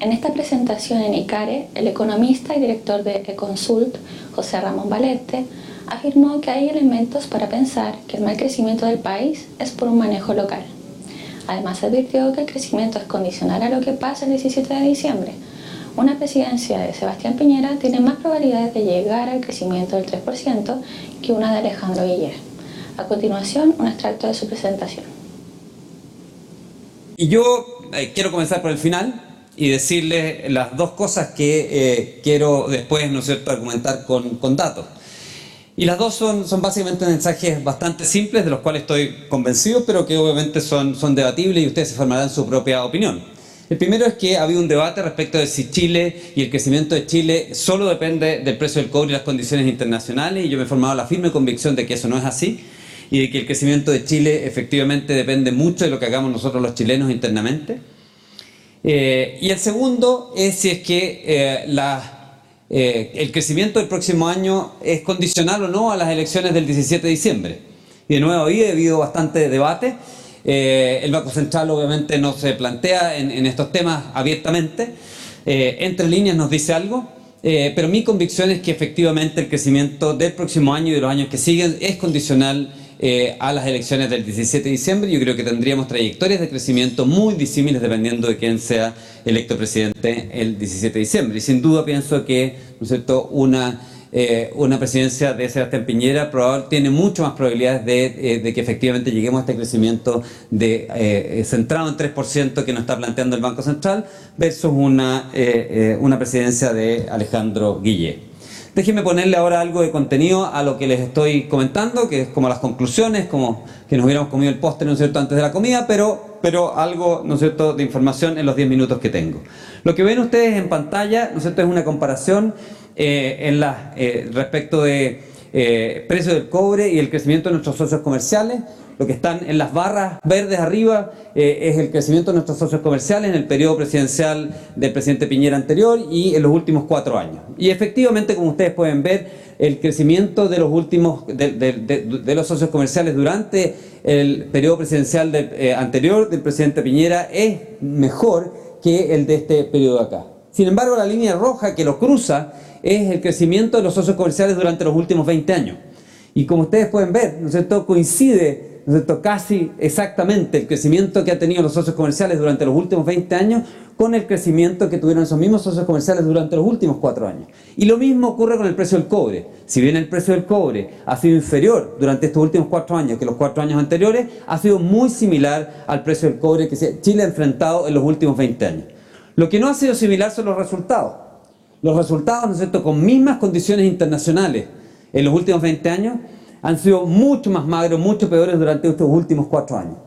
En esta presentación en ICARE, el economista y director de Econsult, José Ramón Valente, afirmó que hay elementos para pensar que el mal crecimiento del país es por un manejo local. Además advirtió que el crecimiento es condicional a lo que pasa el 17 de diciembre. Una presidencia de Sebastián Piñera tiene más probabilidades de llegar al crecimiento del 3% que una de Alejandro Guillet. A continuación, un extracto de su presentación. Y yo quiero comenzar por el final y decirles las dos cosas que quiero después, ¿no es cierto?, argumentar con datos. Y las dos son básicamente mensajes bastante simples, de los cuales estoy convencido, pero que obviamente son debatibles y ustedes se formarán su propia opinión. El primero es que ha habido un debate respecto de si Chile y el crecimiento de Chile solo depende del precio del cobre y las condiciones internacionales, y yo me he formado la firme convicción de que eso no es así, y de que el crecimiento de Chile efectivamente depende mucho de lo que hagamos nosotros los chilenos internamente. Y el segundo es si es que el crecimiento del próximo año es condicional o no a las elecciones del 17 de diciembre. Y de nuevo ahí ha habido bastante debate. El Banco Central obviamente no se plantea en estos temas abiertamente. Entre líneas nos dice algo, pero mi convicción es que efectivamente el crecimiento del próximo año y de los años que siguen es condicional a las elecciones del 17 de diciembre. Yo creo que tendríamos trayectorias de crecimiento muy disímiles dependiendo de quién sea electo presidente el 17 de diciembre. Y sin duda pienso que, ¿no es cierto?, una presidencia de Sebastián Piñera tiene mucho más probabilidades de que efectivamente lleguemos a este crecimiento centrado en 3% que nos está planteando el Banco Central versus una presidencia de Alejandro Guillet. Déjenme ponerle ahora algo de contenido a lo que les estoy comentando, que es como las conclusiones, como que nos hubiéramos comido el postre, ¿no es cierto?, antes de la comida, pero algo, ¿no es cierto?, de información en los 10 minutos que tengo. Lo que ven ustedes en pantalla, ¿no es cierto?, es una comparación respecto de precio del cobre y el crecimiento de nuestros socios comerciales. Lo que están en las barras verdes arriba es el crecimiento de nuestros socios comerciales en el periodo presidencial del presidente Piñera anterior y en los últimos 4 años. Y efectivamente, como ustedes pueden ver, el crecimiento de los últimos de los socios comerciales durante el periodo presidencial anterior del presidente Piñera es mejor que el de este periodo de acá. Sin embargo, la línea roja que lo cruza es el crecimiento de los socios comerciales durante los últimos 20 años. Y como ustedes pueden ver, ¿no es cierto?, coincide, ¿no es cierto?, casi exactamente el crecimiento que han tenido los socios comerciales durante los últimos 20 años con el crecimiento que tuvieron esos mismos socios comerciales durante los últimos 4 años. Y lo mismo ocurre con el precio del cobre. Si bien el precio del cobre ha sido inferior durante estos últimos 4 años que los 4 años anteriores, ha sido muy similar al precio del cobre que Chile ha enfrentado en los últimos 20 años. Lo que no ha sido similar son los resultados. Los resultados, ¿no es cierto?, con mismas condiciones internacionales en los últimos 20 años han sido mucho más magros, mucho peores durante estos últimos 4 años.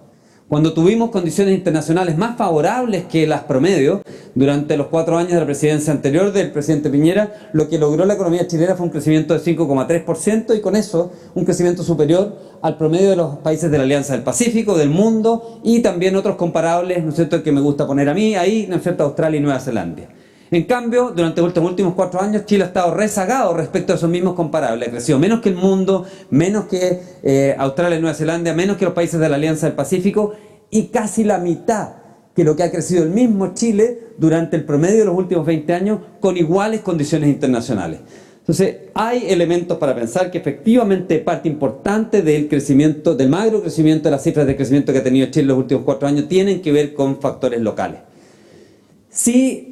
Cuando tuvimos condiciones internacionales más favorables que las promedio durante los 4 años de la presidencia anterior del presidente Piñera, lo que logró la economía chilena fue un crecimiento de 5,3% y con eso un crecimiento superior al promedio de los países de la Alianza del Pacífico, del mundo y también otros comparables, ¿no es cierto?, que me gusta poner a mí ahí, ¿no es cierto?, Australia y Nueva Zelanda. En cambio, durante los últimos 4 años, Chile ha estado rezagado respecto a esos mismos comparables. Ha crecido menos que el mundo, menos que Australia y Nueva Zelanda, menos que los países de la Alianza del Pacífico y casi la mitad que lo que ha crecido el mismo Chile durante el promedio de los últimos 20 años con iguales condiciones internacionales. Entonces, hay elementos para pensar que efectivamente parte importante del crecimiento, del magro crecimiento de las cifras de crecimiento que ha tenido Chile en los últimos 4 años tienen que ver con factores locales. Si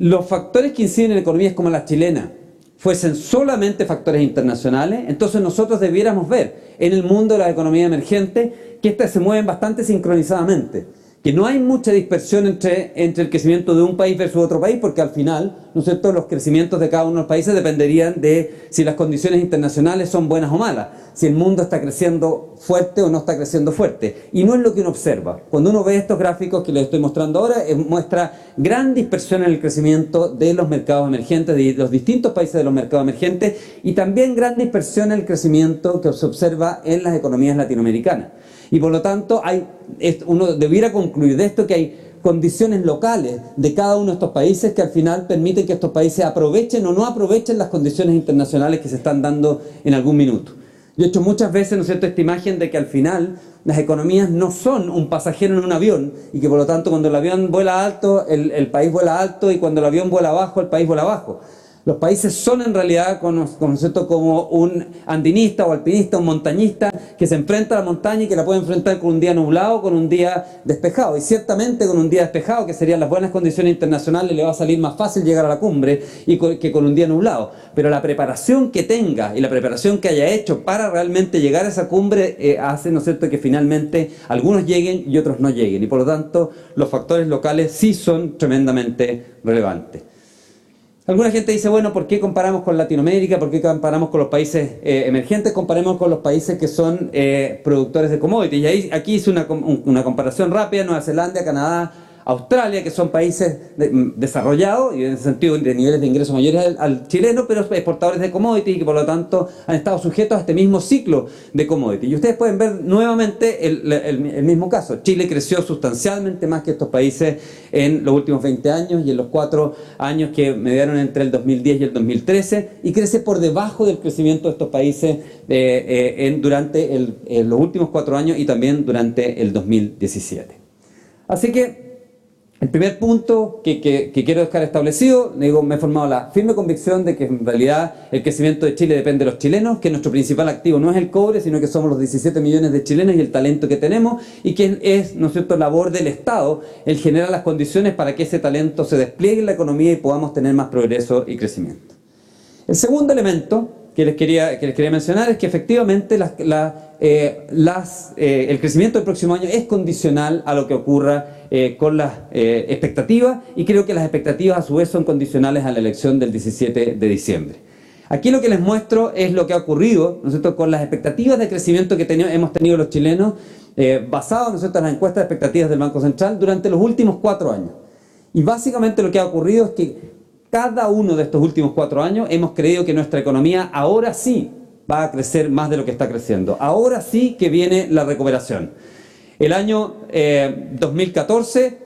los factores que inciden en economías como la chilena fuesen solamente factores internacionales, entonces nosotros debiéramos ver en el mundo de la economía emergente que éstas se mueven bastante sincronizadamente, que no hay mucha dispersión entre el crecimiento de un país versus otro país, porque al final, ¿no es cierto?, los crecimientos de cada uno de los países dependerían de si las condiciones internacionales son buenas o malas, si el mundo está creciendo fuerte o no está creciendo fuerte. Y no es lo que uno observa. Cuando uno ve estos gráficos que les estoy mostrando ahora, muestra gran dispersión en el crecimiento de los mercados emergentes, de los distintos países de los mercados emergentes, y también gran dispersión en el crecimiento que se observa en las economías latinoamericanas. Y por lo tanto, uno debiera concluir de esto que hay condiciones locales de cada uno de estos países que al final permiten que estos países aprovechen o no aprovechen las condiciones internacionales que se están dando en algún minuto. Yo he hecho muchas veces, ¿no es cierto?, esta imagen de que al final las economías no son un pasajero en un avión y que por lo tanto cuando el avión vuela alto, el país vuela alto, y cuando el avión vuela bajo, el país vuela bajo. Los países son en realidad conceptos como un andinista o alpinista, un montañista que se enfrenta a la montaña y que la puede enfrentar con un día nublado, con un día despejado. Y ciertamente con un día despejado, que serían las buenas condiciones internacionales, le va a salir más fácil llegar a la cumbre que con un día nublado. Pero la preparación que tenga y la preparación que haya hecho para realmente llegar a esa cumbre hace, ¿no es cierto?, que finalmente algunos lleguen y otros no lleguen. Y por lo tanto, los factores locales sí son tremendamente relevantes. Alguna gente dice, bueno, ¿por qué comparamos con Latinoamérica? ¿Por qué comparamos con los países emergentes? Comparemos con los países que son productores de commodities. Y ahí, aquí hice una comparación rápida: Nueva Zelanda, Canadá, Australia, que son países desarrollados y en ese sentido de niveles de ingresos mayores al chileno, pero exportadores de commodities y que por lo tanto han estado sujetos a este mismo ciclo de commodities. Y ustedes pueden ver nuevamente el mismo caso. Chile creció sustancialmente más que estos países en los últimos 20 años y en los 4 años que mediaron entre el 2010 y el 2013, y crece por debajo del crecimiento de estos países durante los últimos 4 años y también durante el 2017. Así que el primer punto que quiero dejar establecido, digo, me he formado la firme convicción de que en realidad el crecimiento de Chile depende de los chilenos, que nuestro principal activo no es el cobre, sino que somos los 17 millones de chilenos y el talento que tenemos, y que es, ¿no es cierto?, labor del Estado el generar las condiciones para que ese talento se despliegue en la economía y podamos tener más progreso y crecimiento. El segundo elemento que les quería mencionar es que efectivamente el crecimiento del próximo año es condicional a lo que ocurra con las expectativas, y creo que las expectativas a su vez son condicionales a la elección del 17 de diciembre. Aquí lo que les muestro es lo que ha ocurrido, ¿no es cierto?, con las expectativas de crecimiento que hemos tenido los chilenos, basados, ¿no es cierto?, en las encuestas de expectativas del Banco Central durante los últimos 4 años. Y básicamente lo que ha ocurrido es que cada uno de estos últimos 4 años hemos creído que nuestra economía ahora sí va a crecer más de lo que está creciendo. Ahora sí que viene la recuperación. El año 2014,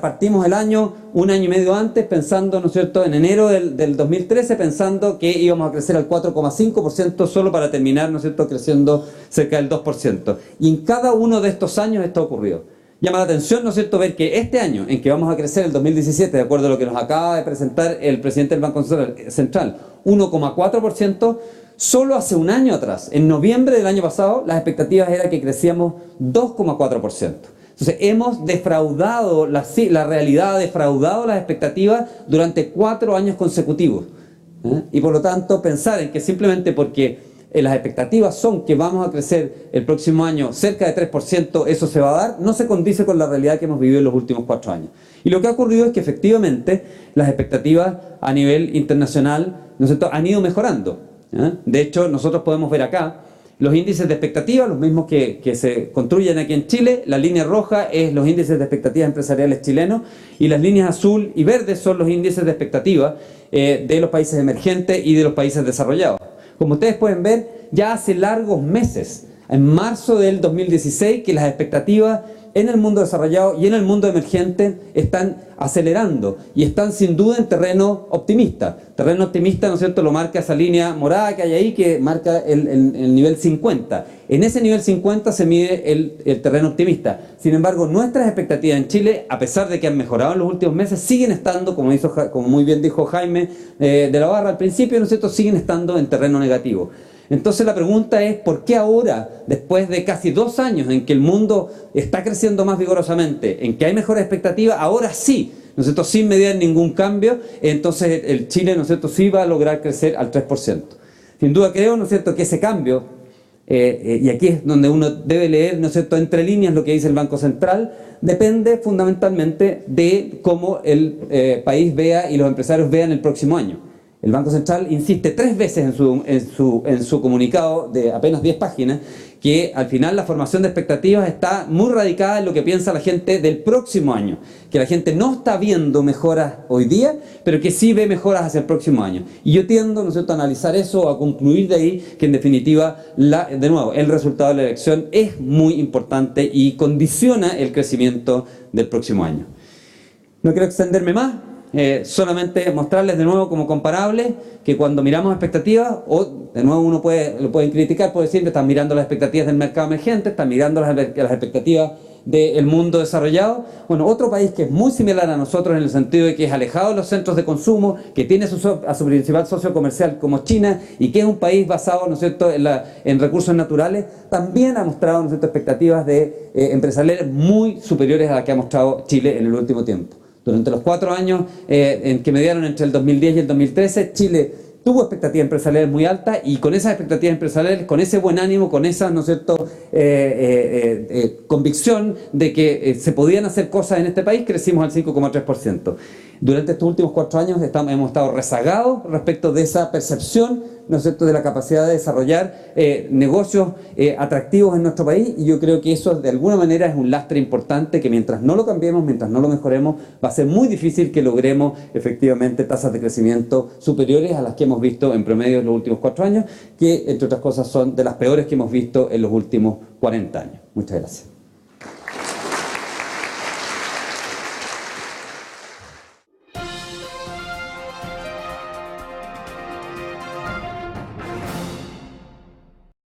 partimos el año un año y medio antes pensando, ¿no es cierto?, en enero del 2013, pensando que íbamos a crecer al 4,5% solo para terminar, ¿no es cierto?, creciendo cerca del 2%. Y en cada uno de estos años esto ha ocurrido. Llama la atención, ¿no es cierto?, ver que este año en que vamos a crecer, el 2017, de acuerdo a lo que nos acaba de presentar el presidente del Banco Central, 1,4%, solo hace un año atrás, en noviembre del año pasado, las expectativas eran que crecíamos 2,4%. Entonces hemos defraudado, la realidad ha defraudado las expectativas durante 4 años consecutivos. Y por lo tanto pensar en que simplemente porque las expectativas son que vamos a crecer el próximo año cerca de 3%, eso se va a dar, no se condice con la realidad que hemos vivido en los últimos 4 años. Y lo que ha ocurrido es que efectivamente las expectativas a nivel internacional, ¿no es cierto?, han ido mejorando. De hecho, nosotros podemos ver acá los índices de expectativas, los mismos que se construyen aquí en Chile. La línea roja es los índices de expectativas empresariales chilenos y las líneas azul y verde son los índices de expectativas de los países emergentes y de los países desarrollados. Como ustedes pueden ver, ya hace largos meses, en marzo del 2016, que las expectativas en el mundo desarrollado y en el mundo emergente están acelerando y están sin duda en terreno optimista. Terreno optimista, ¿no es cierto?, lo marca esa línea morada que hay ahí, que marca el nivel 50. En ese nivel 50 se mide el terreno optimista. Sin embargo, nuestras expectativas en Chile, a pesar de que han mejorado en los últimos meses, siguen estando, como muy bien dijo Jaime de la Barra al principio, ¿no es cierto?, siguen estando en terreno negativo. Entonces la pregunta es, ¿por qué ahora, después de casi 2 años en que el mundo está creciendo más vigorosamente, en que hay mejores expectativas, ahora sí, ¿no es cierto?, sin mediar ningún cambio, entonces el Chile, ¿no es cierto?, sí va a lograr crecer al 3%? Sin duda creo, ¿no es cierto?, que ese cambio, y aquí es donde uno debe leer, ¿no es cierto?, entre líneas lo que dice el Banco Central, depende fundamentalmente de cómo el país vea y los empresarios vean el próximo año. El Banco Central insiste 3 veces en su comunicado de apenas 10 páginas que al final la formación de expectativas está muy radicada en lo que piensa la gente del próximo año, que la gente no está viendo mejoras hoy día, pero que sí ve mejoras hacia el próximo año. Y yo tiendo, ¿no es cierto?, a analizar eso, a concluir de ahí que en definitiva, de nuevo, el resultado de la elección es muy importante y condiciona el crecimiento del próximo año. No quiero extenderme más. solamente mostrarles de nuevo como comparable que cuando miramos expectativas, o de nuevo lo pueden criticar, puede decir que están mirando las expectativas del mercado emergente, están mirando las expectativas del mundo desarrollado. Bueno, otro país que es muy similar a nosotros en el sentido de que es alejado de los centros de consumo, que tiene a su principal socio comercial como China y que es un país basado, ¿no es cierto?, en recursos naturales, también ha mostrado, ¿no es cierto?, expectativas de empresariales muy superiores a las que ha mostrado Chile en el último tiempo. Durante los 4 años en que mediaron entre el 2010 y el 2013, Chile tuvo expectativas empresariales muy altas y con esas expectativas empresariales, con ese buen ánimo, con esa, ¿no es cierto?, convicción de que se podían hacer cosas en este país, crecimos al 5,3%. Durante estos últimos 4 años hemos estado rezagados respecto de esa percepción, ¿no es cierto?, de la capacidad de desarrollar negocios atractivos en nuestro país, y yo creo que eso de alguna manera es un lastre importante que mientras no lo cambiemos, mientras no lo mejoremos, va a ser muy difícil que logremos efectivamente tasas de crecimiento superiores a las que hemos visto en promedio en los últimos 4 años, que entre otras cosas son de las peores que hemos visto en los últimos 40 años. Muchas gracias.